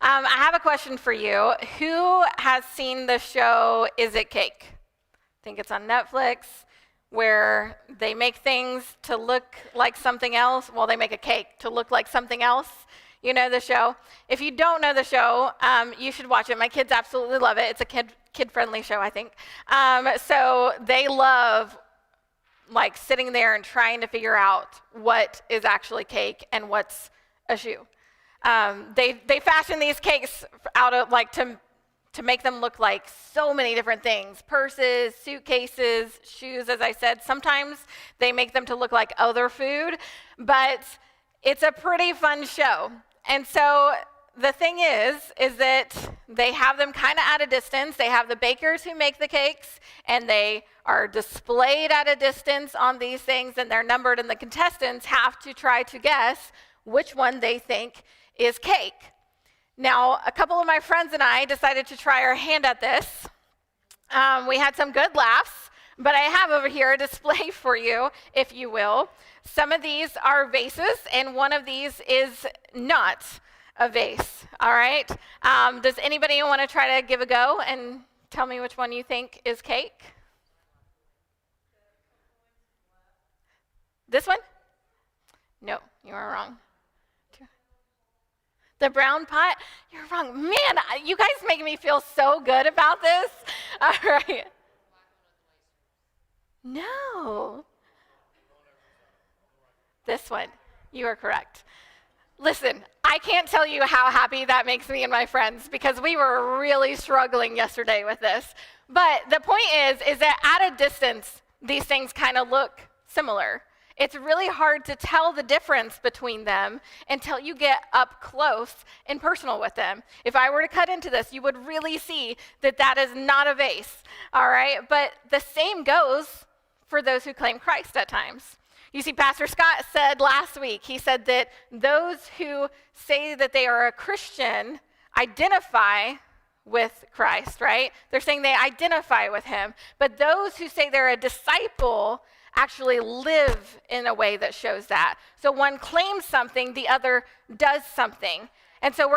I have a question for you. Who has seen the show Is It Cake? I think it's on Netflix, where they make things to look like something else. Well, they make a cake to look like something else. You know the show? If you don't know the show, you should watch it. My kids absolutely love it. It's a kid-friendly show, I think. So they love like sitting there and trying to figure out what is actually cake and what's a shoe. They fashion these cakes out of like to make them look like so many different things: purses, suitcases, shoes, as I said. Sometimes they make them to look like other food, but it's a pretty fun show. And so the thing is that they have them kind of at a distance. They have the bakers who make the cakes, and they are displayed at a distance on these things, and they're numbered, and the contestants have to try to guess which one they think is cake. Now, a couple of my friends and I decided to try our hand at this. We had some good laughs, but I have over here a display for you, if you will. Some of these are vases, and one of these is not a vase, all right? Does anybody want to try to give a go and tell me which one you think is cake? This one? No, you are wrong. The brown pot? You're wrong. Man, you guys make me feel so good about this. All right. No. This one. You are correct. Listen, I can't tell you how happy that makes me and my friends, because we were really struggling yesterday with this. But the point is that at a distance, these things kind of look similar. It's really hard to tell the difference between them until you get up close and personal with them. If I were to cut into this, you would really see that that is not a vase, all right? But the same goes for those who claim Christ at times. You see, Pastor Scott said last week, he said that those who say that they are a Christian identify with Christ, right? They're saying they identify with him. But those who say they're a disciple actually live in a way that shows that. So one claims something, the other does something. And so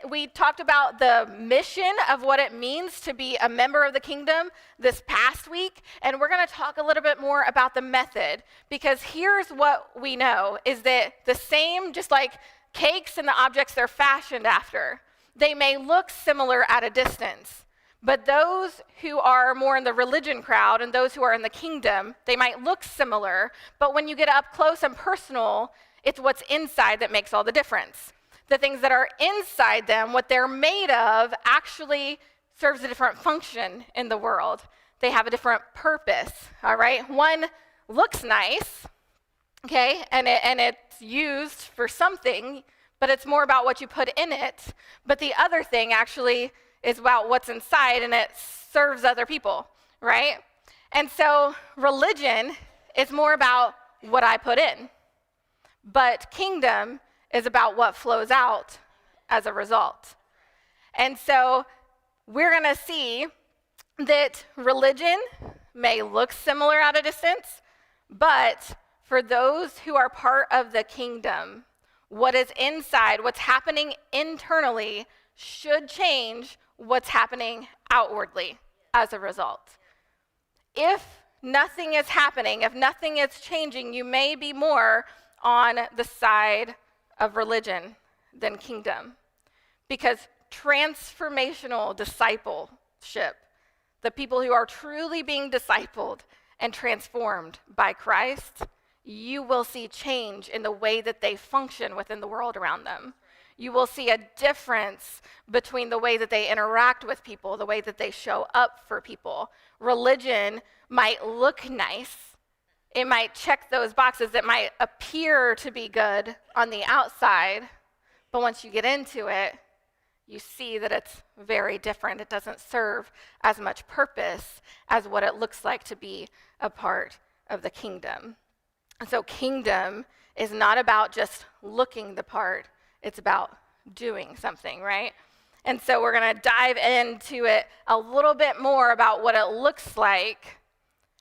we talked about the mission of what it means to be a member of the kingdom this past week, and we're going to talk a little bit more about the method, because here's what we know, is that the same, just like cakes and the objects they're fashioned after, they may look similar at a distance. But those who are more in the religion crowd and those who are in the kingdom, they might look similar, but when you get up close and personal, it's what's inside that makes all the difference. The things that are inside them, what they're made of, actually serves a different function in the world. They have a different purpose, all right? One looks nice, okay, and it's used for something, but it's more about what you put in it. But the other thing actually is about what's inside, and it serves other people, right? And so religion is more about what I put in, but kingdom is about what flows out as a result. And so we're going to see that religion may look similar at a distance, but for those who are part of the kingdom, what is inside, what's happening internally, should change what's happening outwardly as a result. If nothing is happening, if nothing is changing, you may be more on the side of religion than kingdom. Because transformational discipleship, the people who are truly being discipled and transformed by Christ, you will see change in the way that they function within the world around them. You will see a difference between the way that they interact with people, the way that they show up for people. Religion might look nice. It might check those boxes. It might appear to be good on the outside, but once you get into it, you see that it's very different. It doesn't serve as much purpose as what it looks like to be a part of the kingdom. And so kingdom is not about just looking the part. It's about doing something, right? And so we're going to dive into it a little bit more about what it looks like,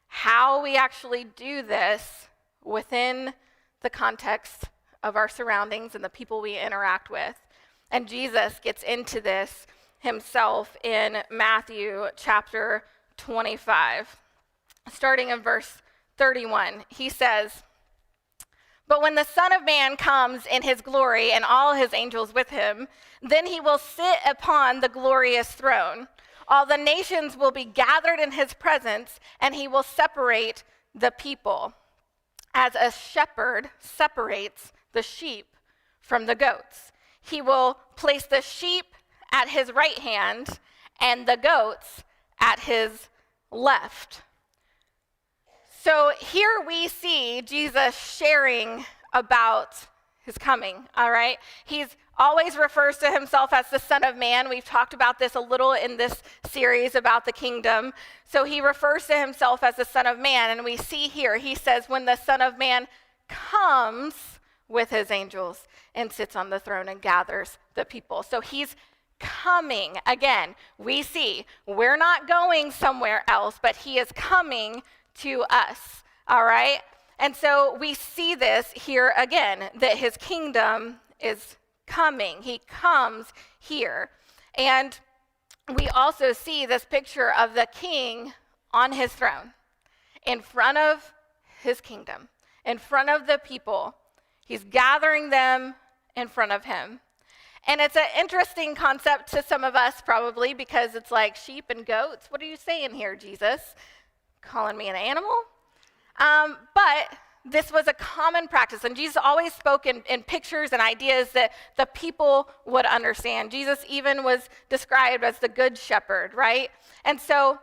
how we actually do this within the context of our surroundings and the people we interact with. And Jesus gets into this himself in Matthew chapter 25. Starting in verse 31, he says, "But when the Son of Man comes in his glory and all his angels with him, then he will sit upon the glorious throne. All the nations will be gathered in his presence, and he will separate the people, as a shepherd separates the sheep from the goats. He will place the sheep at his right hand and the goats at his left." So here we see Jesus sharing about his coming, all right? He's always refers to himself as the Son of Man. We've talked about this a little in this series about the kingdom. So he refers to himself as the Son of Man, and we see here, he says, when the Son of Man comes with his angels and sits on the throne and gathers the people. So he's coming. Again, we see we're not going somewhere else, but he is coming to us, all right? And so we see this here again, that his kingdom is coming. He comes here. And we also see this picture of the king on his throne, in front of his kingdom, in front of the people. He's gathering them in front of him. And it's an interesting concept to some of us probably, because it's like sheep and goats. What are you saying here, Jesus? Calling me an animal? But this was a common practice, and Jesus always spoke in pictures and ideas that the people would understand. Jesus even was described as the good shepherd, right? And so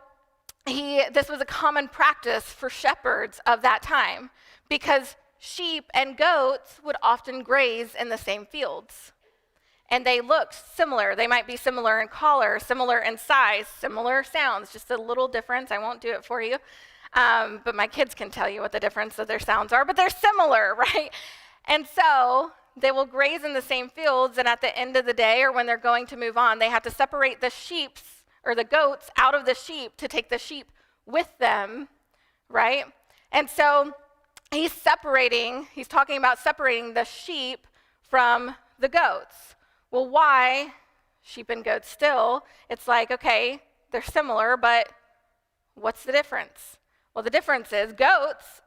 this was a common practice for shepherds of that time, because sheep and goats would often graze in the same fields. And they looked similar. They might be similar in color, similar in size, similar sounds, just a little difference. I won't do it for you. But my kids can tell you what the difference of their sounds are, but they're similar, right? And so they will graze in the same fields, and at the end of the day, or when they're going to move on, they have to separate the sheep or the goats out of the sheep to take the sheep with them, right? And so he's talking about separating the sheep from the goats. Well, why sheep and goats still? It's like, okay, they're similar, but what's the difference? Well, the difference is goats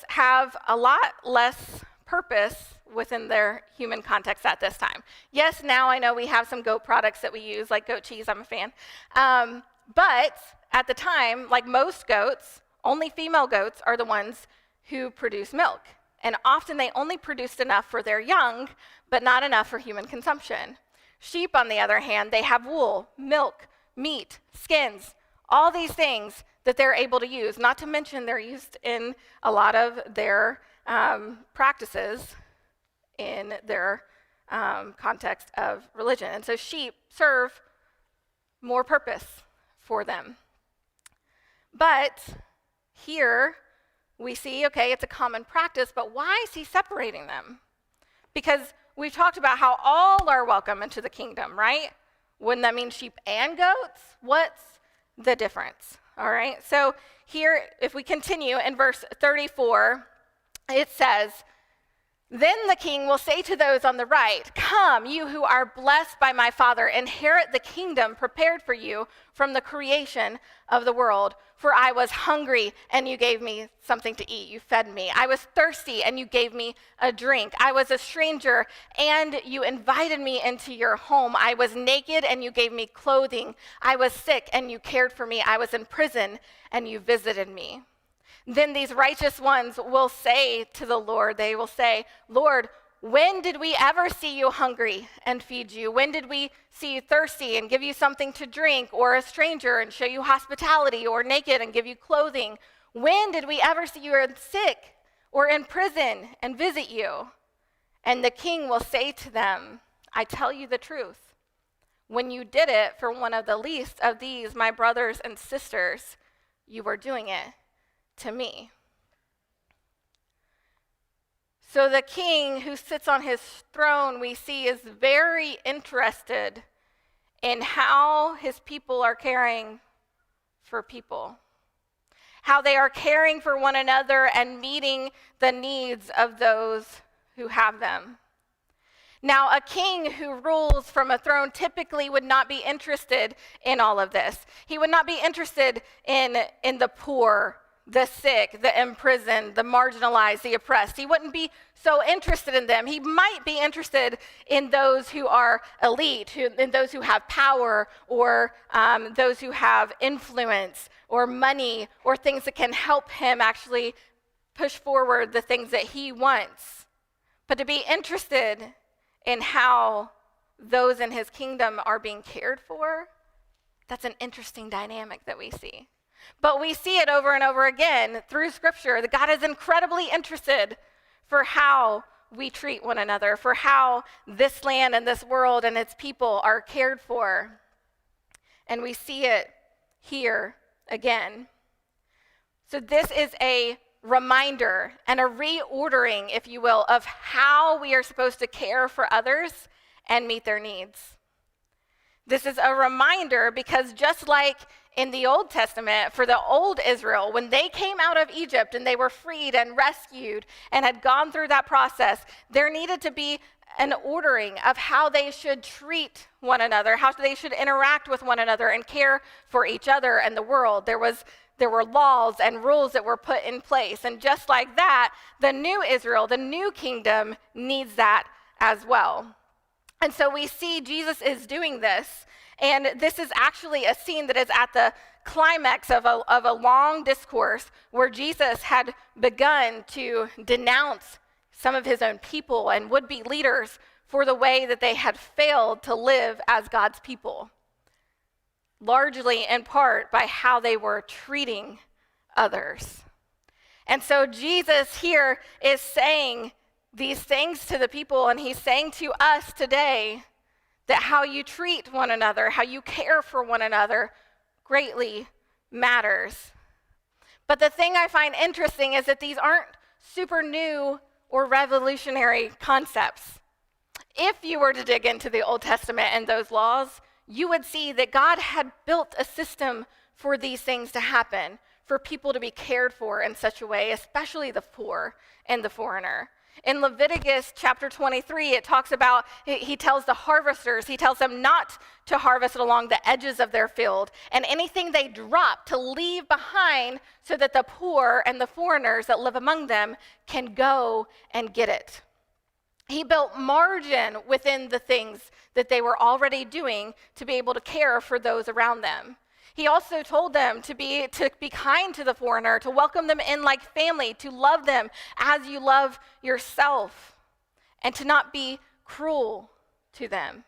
have a lot less purpose within their human context at this time. Yes, now I know we have some goat products that we use, like goat cheese, I'm a fan. But at the time, like most goats, only female goats are the ones who produce milk. And often they only produced enough for their young, but not enough for human consumption. Sheep, on the other hand, they have wool, milk, meat, skins, all these things that they're able to use. Not to mention they're used in a lot of their practices in their context of religion. And so sheep serve more purpose for them. But here we see, okay, it's a common practice, but why is he separating them? Because we've talked about how all are welcome into the kingdom, right? Wouldn't that mean sheep and goats? What's the difference? All right, so here, if we continue in verse 34, it says, "Then the king will say to those on the right, 'Come, you who are blessed by my Father, inherit the kingdom prepared for you from the creation of the world. For I was hungry, and you gave me something to eat. You fed me. I was thirsty, and you gave me a drink. I was a stranger, and you invited me into your home. I was naked, and you gave me clothing. I was sick, and you cared for me. I was in prison, and you visited me.' Then these righteous ones will say to the Lord," they will say, "Lord, when did we ever see you hungry and feed you? When did we see you thirsty and give you something to drink, or a stranger and show you hospitality, or naked and give you clothing? When did we ever see you sick or in prison and visit you?" And the king will say to them, "I tell you the truth. When you did it for one of the least of these, my brothers and sisters, you were doing it to me." So the king who sits on his throne, we see, is very interested in how his people are caring for people, how they are caring for one another and meeting the needs of those who have them. Now, a king who rules from a throne typically would not be interested in all of this. He would not be interested in the poor, the sick, the imprisoned, the marginalized, the oppressed. He wouldn't be so interested in them. He might be interested in those who are elite, in those who have power, or those who have influence or money or things that can help him actually push forward the things that he wants. But to be interested in how those in his kingdom are being cared for, that's an interesting dynamic that we see. But we see it over and over again through Scripture that God is incredibly interested for how we treat one another, for how this land and this world and its people are cared for. And we see it here again. So this is a reminder and a reordering, if you will, of how we are supposed to care for others and meet their needs. This is a reminder because just like in the Old Testament, for the old Israel, when they came out of Egypt and they were freed and rescued and had gone through that process, there needed to be an ordering of how they should treat one another, how they should interact with one another and care for each other and the world. There were laws and rules that were put in place. And just like that, the new Israel, the new kingdom, needs that as well. And so we see Jesus is doing this. And this is actually a scene that is at the climax of a long discourse where Jesus had begun to denounce some of his own people and would-be leaders for the way that they had failed to live as God's people, largely in part by how they were treating others. And so Jesus here is saying these things to the people, and he's saying to us today that how you treat one another, how you care for one another greatly matters. But the thing I find interesting is that these aren't super new or revolutionary concepts. If you were to dig into the Old Testament and those laws, you would see that God had built a system for these things to happen, for people to be cared for in such a way, especially the poor and the foreigner. In Leviticus chapter 23, it talks about, he tells the harvesters, he tells them not to harvest along the edges of their field, and anything they drop to leave behind so that the poor and the foreigners that live among them can go and get it. He built margin within the things that they were already doing to be able to care for those around them. He also told them to be kind to the foreigner, to welcome them in like family, to love them as you love yourself, and to not be cruel to them.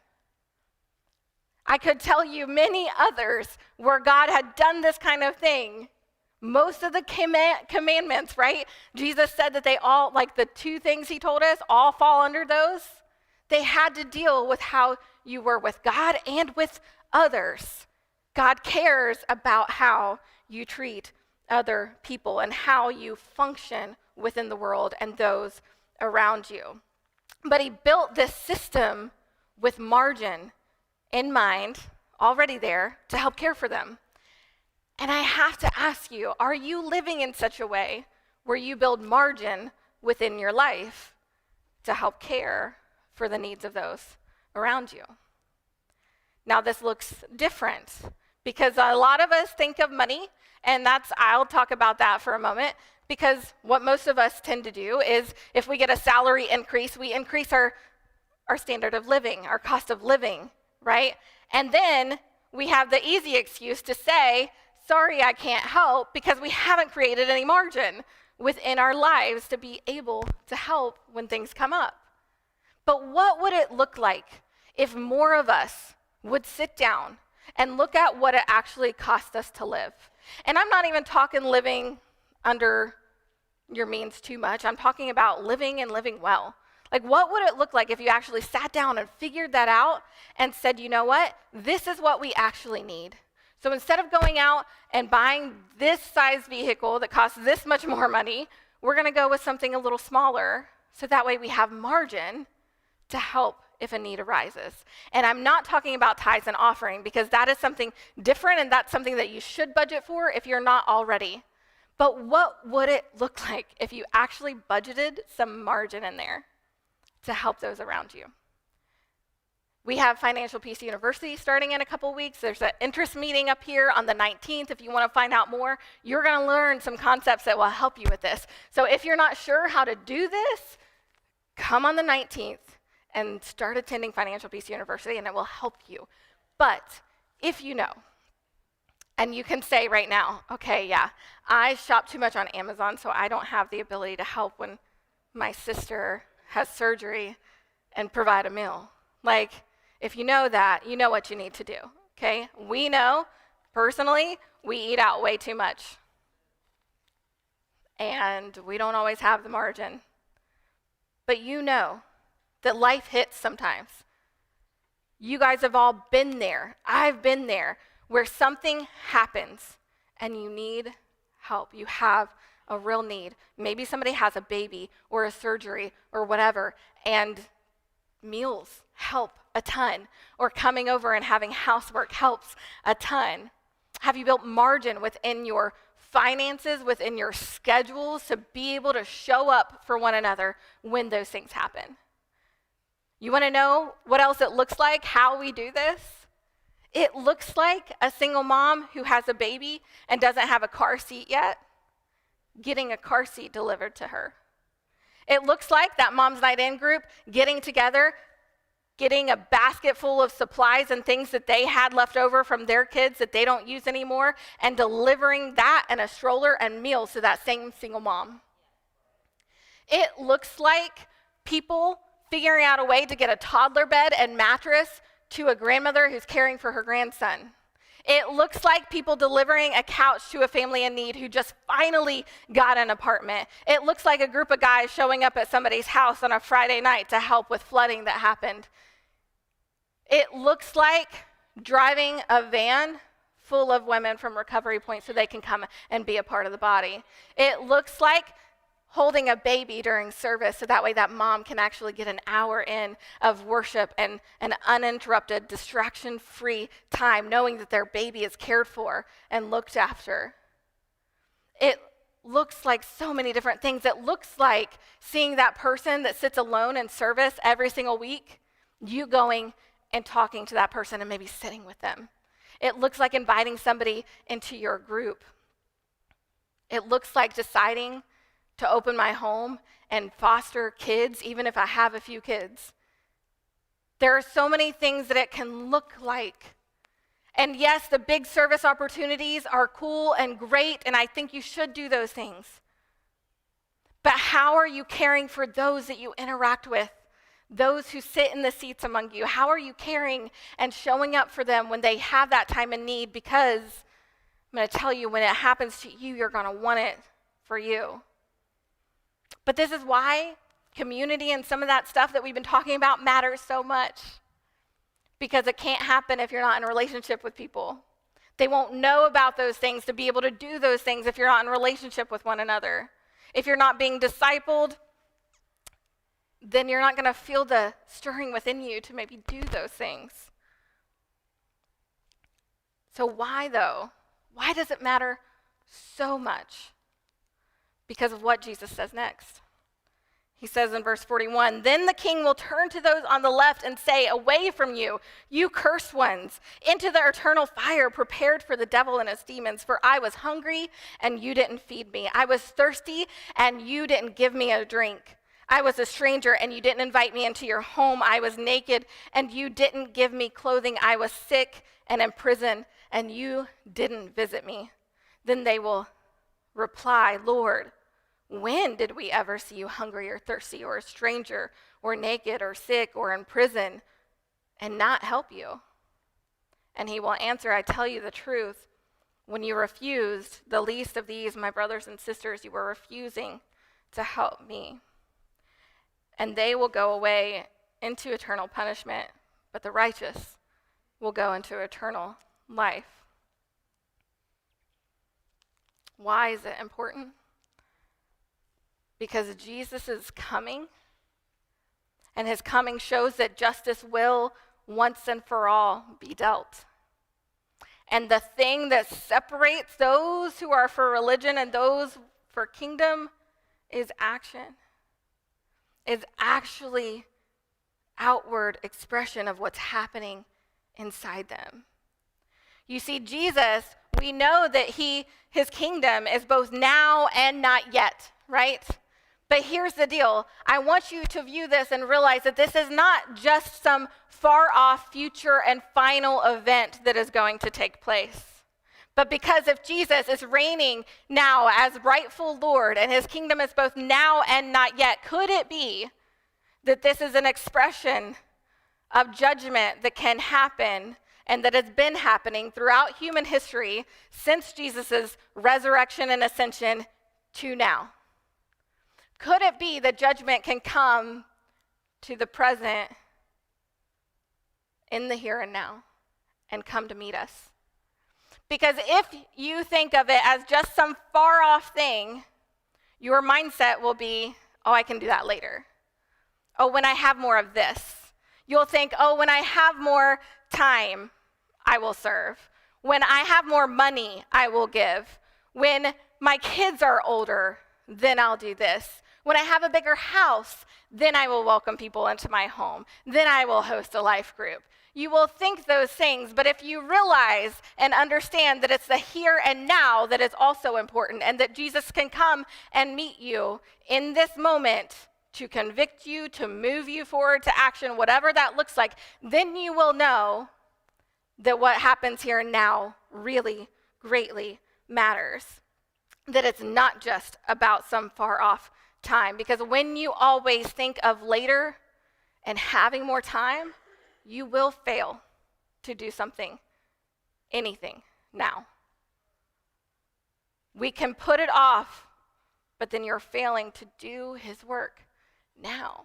I could tell you many others where God had done this kind of thing. Most of the commandments, right? Jesus said that they all, like the two things he told us, all fall under those. They had to deal with how you were with God and with others. God cares about how you treat other people and how you function within the world and those around you. But he built this system with margin in mind, already there, to help care for them. And I have to ask you, are you living in such a way where you build margin within your life to help care for the needs of those around you? Now, this looks different because a lot of us think of money, and I'll talk about that for a moment, because what most of us tend to do is if we get a salary increase, we increase our standard of living, our cost of living, right? And then we have the easy excuse to say, sorry, I can't help, because we haven't created any margin within our lives to be able to help when things come up. But what would it look like if more of us would sit down and look at what it actually costs us to live? And I'm not even talking living under your means too much. I'm talking about living and living well. Like, what would it look like if you actually sat down and figured that out and said, you know what? This is what we actually need. So instead of going out and buying this size vehicle that costs this much more money, we're going to go with something a little smaller, so that way we have margin to help if a need arises. And I'm not talking about tithes and offering, because that is something different, and that's something that you should budget for if you're not already. But what would it look like if you actually budgeted some margin in there to help those around you? We have Financial Peace University starting in a couple weeks. There's an interest meeting up here on the 19th. If you want to find out more, you're going to learn some concepts that will help you with this. So if you're not sure how to do this, come on the 19th and start attending Financial Peace University, and it will help you. But if you know, and you can say right now, okay, yeah, I shop too much on Amazon, so I don't have the ability to help when my sister has surgery and provide a meal. Like, if you know that, you know what you need to do, okay? We know, personally, we eat out way too much. And we don't always have the margin. But you know that life hits sometimes. You guys have all been there. I've been there, where something happens and you need help. You have a real need. Maybe somebody has a baby or a surgery or whatever, and meals help a ton, or coming over and having housework helps a ton. Have you built margin within your finances, within your schedules, to be able to show up for one another when those things happen? You want to know what else it looks like, how we do this? It looks like a single mom who has a baby and doesn't have a car seat yet, getting a car seat delivered to her. It looks like that Mom's Night In group getting together, getting a basket full of supplies and things that they had left over from their kids that they don't use anymore, and delivering that and a stroller and meals to that same single mom. It looks like people figuring out a way to get a toddler bed and mattress to a grandmother who's caring for her grandson. It looks like people delivering a couch to a family in need who just finally got an apartment. It looks like a group of guys showing up at somebody's house on a Friday night to help with flooding that happened. It looks like driving a van full of women from Recovery Point so they can come and be a part of the body. It looks like holding a baby during service so that way that mom can actually get an hour in of worship and an uninterrupted, distraction-free time, knowing that their baby is cared for and looked after. It looks like so many different things. It looks like seeing that person that sits alone in service every single week, you going and talking to that person and maybe sitting with them. It looks like inviting somebody into your group. It looks like deciding to open my home and foster kids, even if I have a few kids. There are so many things that it can look like. And yes, the big service opportunities are cool and great, and I think you should do those things. But how are you caring for those that you interact with, those who sit in the seats among you? How are you caring and showing up for them when they have that time of need? Because I'm going to tell you, when it happens to you, you're going to want it for you. But this is why community and some of that stuff that we've been talking about matters so much. Because it can't happen if you're not in a relationship with people. They won't know about those things to be able to do those things if you're not in a relationship with one another. If you're not being discipled, then you're not going to feel the stirring within you to maybe do those things. So why, though? Why does it matter so much? Because of what Jesus says next. He says in verse 41, "Then the king will turn to those on the left and say, 'Away from you, you cursed ones, into the eternal fire prepared for the devil and his demons. For I was hungry, and you didn't feed me. I was thirsty, and you didn't give me a drink. I was a stranger, and you didn't invite me into your home. I was naked, and you didn't give me clothing. I was sick and in prison, and you didn't visit me.' Then they will reply, 'Lord, when did we ever see you hungry or thirsty or a stranger or naked or sick or in prison and not help you?' And he will answer, 'I tell you the truth. When you refused the least of these, my brothers and sisters, you were refusing to help me.' And they will go away into eternal punishment, but the righteous will go into eternal life." Why is it important? Because Jesus is coming, and his coming shows that justice will once and for all be dealt. And the thing that separates those who are for religion and those for kingdom is action. Is actually outward expression of what's happening inside them. You see, Jesus, we know that his kingdom is both now and not yet, right? But here's the deal. I want you to view this and realize that this is not just some far-off future and final event that is going to take place. But because if Jesus is reigning now as rightful Lord and his kingdom is both now and not yet, could it be that this is an expression of judgment that can happen and that has been happening throughout human history since Jesus' resurrection and ascension to now? Could it be that judgment can come to the present in the here and now and come to meet us? Because if you think of it as just some far off thing, your mindset will be, oh, I can do that later. Oh, when I have more of this. You'll think, oh, when I have more time, I will serve. When I have more money, I will give. When my kids are older, then I'll do this. When I have a bigger house, then I will welcome people into my home. Then I will host a life group. You will think those things, but if you realize and understand that it's the here and now that is also important, and that Jesus can come and meet you in this moment to convict you, to move you forward to action, whatever that looks like, then you will know that what happens here and now really greatly matters. That it's not just about some far off time. Because when you always think of later and having more time, you will fail to do something, anything now. We can put it off, but then you're failing to do his work now.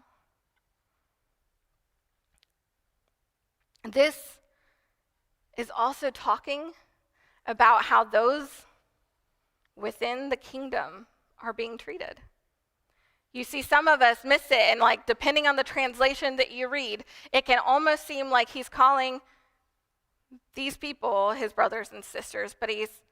This is also talking about how those within the kingdom are being treated. You see, some of us miss it, and depending on the translation that you read, it can almost seem like he's calling these people his brothers and sisters, but he's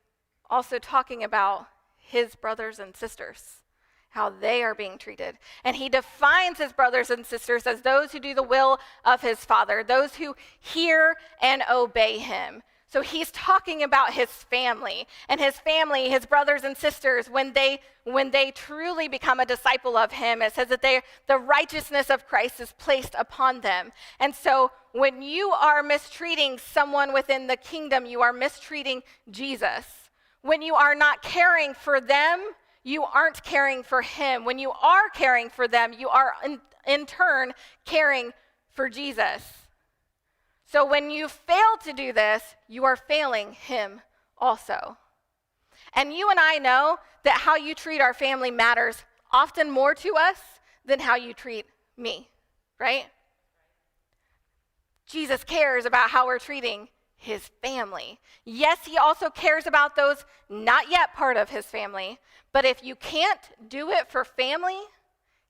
also talking about his brothers and sisters, how they are being treated. And he defines his brothers and sisters as those who do the will of his Father, those who hear and obey him. So he's talking about his family, and his family, his brothers and sisters, when they truly become a disciple of him, it says that the righteousness of Christ is placed upon them. And so when you are mistreating someone within the kingdom, you are mistreating Jesus. When you are not caring for them, you aren't caring for him. When you are caring for them, you are in turn caring for Jesus. So when you fail to do this, you are failing him also. And you and I know that how you treat our family matters often more to us than how you treat me, right? Jesus cares about how we're treating his family. Yes, he also cares about those not yet part of his family, but if you can't do it for family,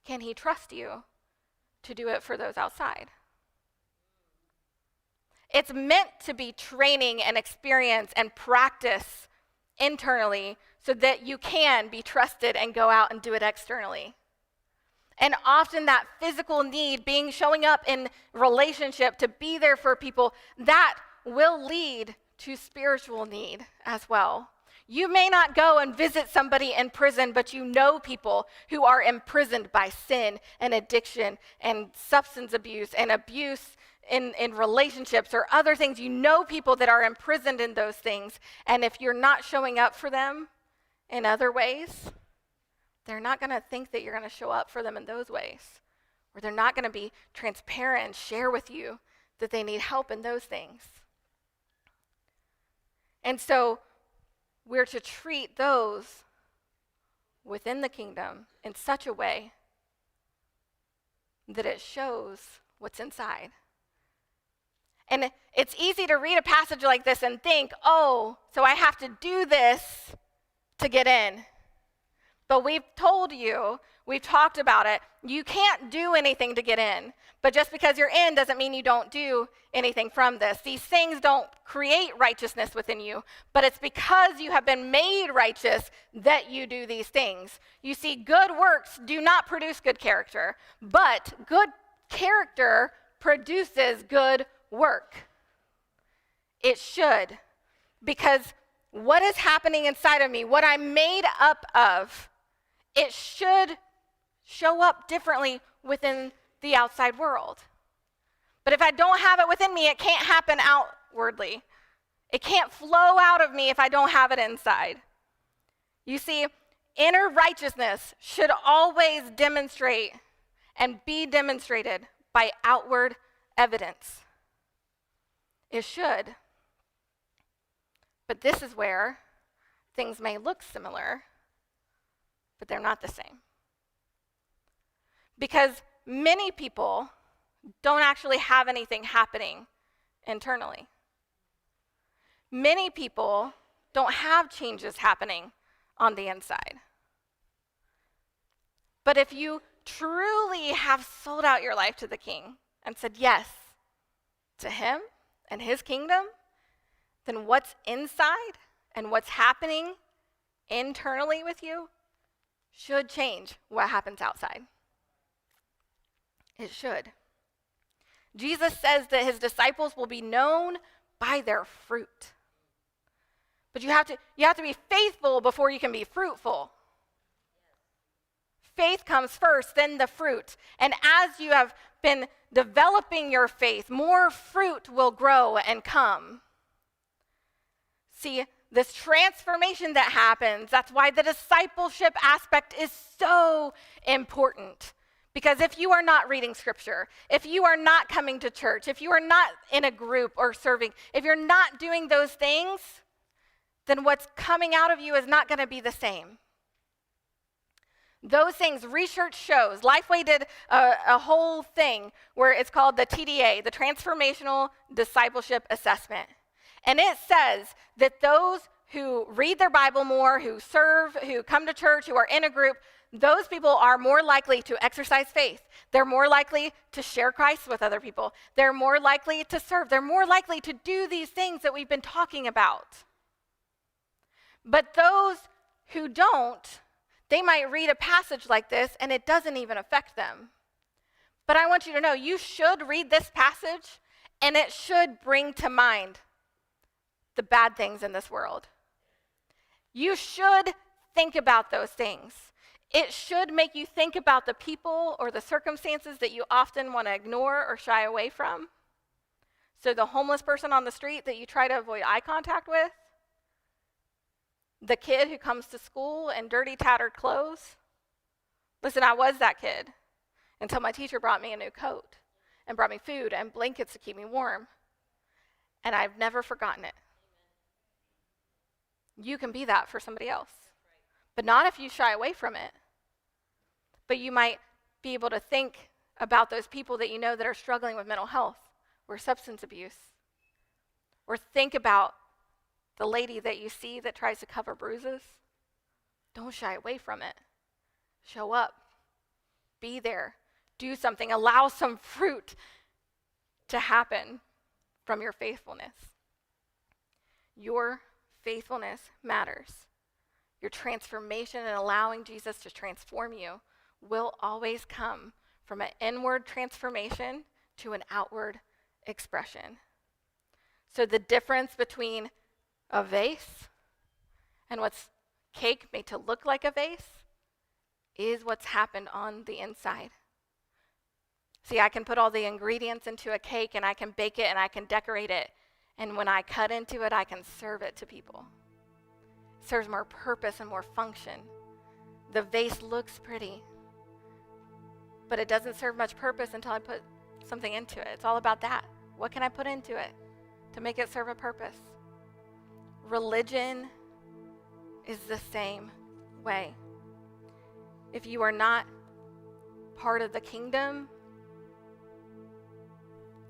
can he trust you to do it for those outside? It's meant to be training and experience and practice internally so that you can be trusted and go out and do it externally. And often that physical need, showing up in relationship to be there for people, that will lead to spiritual need as well. You may not go and visit somebody in prison, but you know people who are imprisoned by sin and addiction and substance abuse and abuse in relationships or other things. You know people that are imprisoned in those things, and if you're not showing up for them in other ways, they're not going to think that you're going to show up for them in those ways, or they're not going to be transparent and share with you that they need help in those things. And so we're to treat those within the kingdom in such a way that it shows what's inside. And it's easy to read a passage like this and think, oh, so I have to do this to get in. But we've told you, we've talked about it, you can't do anything to get in. But just because you're in doesn't mean you don't do anything from this. These things don't create righteousness within you, but it's because you have been made righteous that you do these things. You see, good works do not produce good character, but good character produces good work. It should. Because what is happening inside of me, what I'm made up of, it should show up differently within the outside world. But if I don't have it within me, it can't happen outwardly. It can't flow out of me if I don't have it inside. You see, inner righteousness should always demonstrate and be demonstrated by outward evidence. It should. But this is where things may look similar, but they're not the same. Because many people don't actually have anything happening internally. Many people don't have changes happening on the inside. But if you truly have sold out your life to the King and said yes to him and his kingdom, then what's inside and what's happening internally with you should change what happens outside. It should. Jesus says that his disciples will be known by their fruit. But you have to be faithful before you can be fruitful. Faith comes first, then the fruit. And as you have been developing your faith, more fruit will grow and come. See, this transformation that happens, that's why the discipleship aspect is so important. Because if you are not reading scripture, if you are not coming to church, if you are not in a group or serving, if you're not doing those things, then what's coming out of you is not going to be the same. Those things, research shows, Lifeway did a whole thing where it's called the TDA, the Transformational Discipleship Assessment. And it says that those who read their Bible more, who serve, who come to church, who are in a group, those people are more likely to exercise faith. They're more likely to share Christ with other people. They're more likely to serve. They're more likely to do these things that we've been talking about. But those who don't, they might read a passage like this and it doesn't even affect them. But I want you to know, you should read this passage and it should bring to mind the bad things in this world. You should think about those things. It should make you think about the people or the circumstances that you often want to ignore or shy away from. So the homeless person on the street that you try to avoid eye contact with, the kid who comes to school in dirty, tattered clothes. Listen, I was that kid until my teacher brought me a new coat and brought me food and blankets to keep me warm. And I've never forgotten it. You can be that for somebody else, but not if you shy away from it. But you might be able to think about those people that you know that are struggling with mental health or substance abuse. Or think about the lady that you see that tries to cover bruises. Don't shy away from it. Show up. Be there. Do something. Allow some fruit to happen from your faithfulness. Your faithfulness matters. Your transformation and allowing Jesus to transform you will always come from an inward transformation to an outward expression. So the difference between a vase and what's cake made to look like a vase is what's happened on the inside. See, I can put all the ingredients into a cake and I can bake it and I can decorate it. And when I cut into it, I can serve it to people. It serves more purpose and more function. The vase looks pretty, but it doesn't serve much purpose until I put something into it. It's all about that. What can I put into it to make it serve a purpose? Religion is the same way. If you are not part of the kingdom,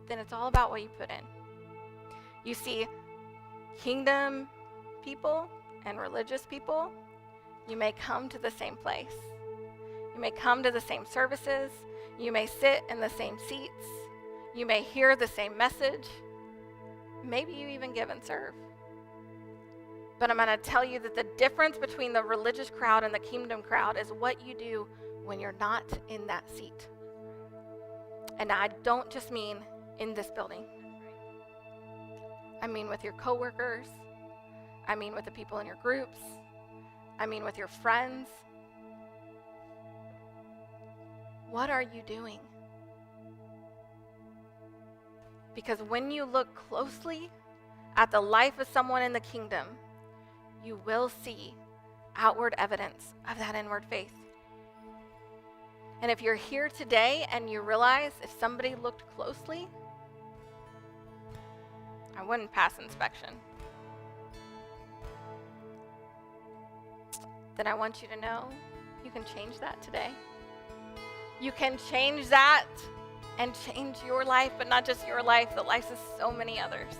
then it's all about what you put in. You see, kingdom people and religious people, you may come to the same place. You may come to the same services. You may sit in the same seats. You may hear the same message. Maybe you even give and serve. But I'm going to tell you that the difference between the religious crowd and the kingdom crowd is what you do when you're not in that seat. And I don't just mean in this building. I mean with your coworkers. I mean with the people in your groups. I mean with your friends. What are you doing? Because when you look closely at the life of someone in the kingdom, you will see outward evidence of that inward faith. And if you're here today and you realize if somebody looked closely, I wouldn't pass inspection, then I want you to know you can change that today. You can change that and change your life, but not just your life, the lives of so many others.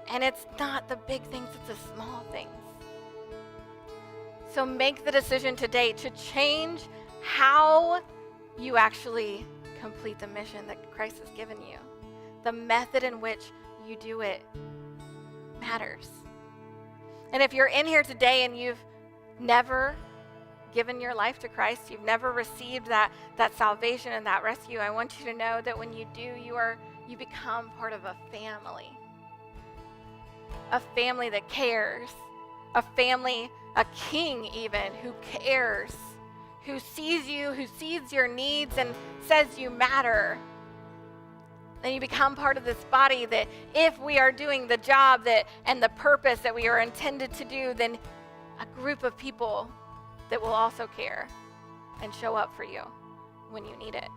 And it's not the big things, it's the small things. So make the decision today to change how you actually complete the mission that Christ has given you. The method in which you do it matters. And if you're in here today and you've never given your life to Christ, you've never received that salvation and that rescue, I want you to know that when you do, you become part of a family. A family that cares. A family, a king even, who cares. Who sees you, who sees your needs and says you matter. Then you become part of this body that if we are doing the job and the purpose that we are intended to do, then a group of people that will also care and show up for you when you need it.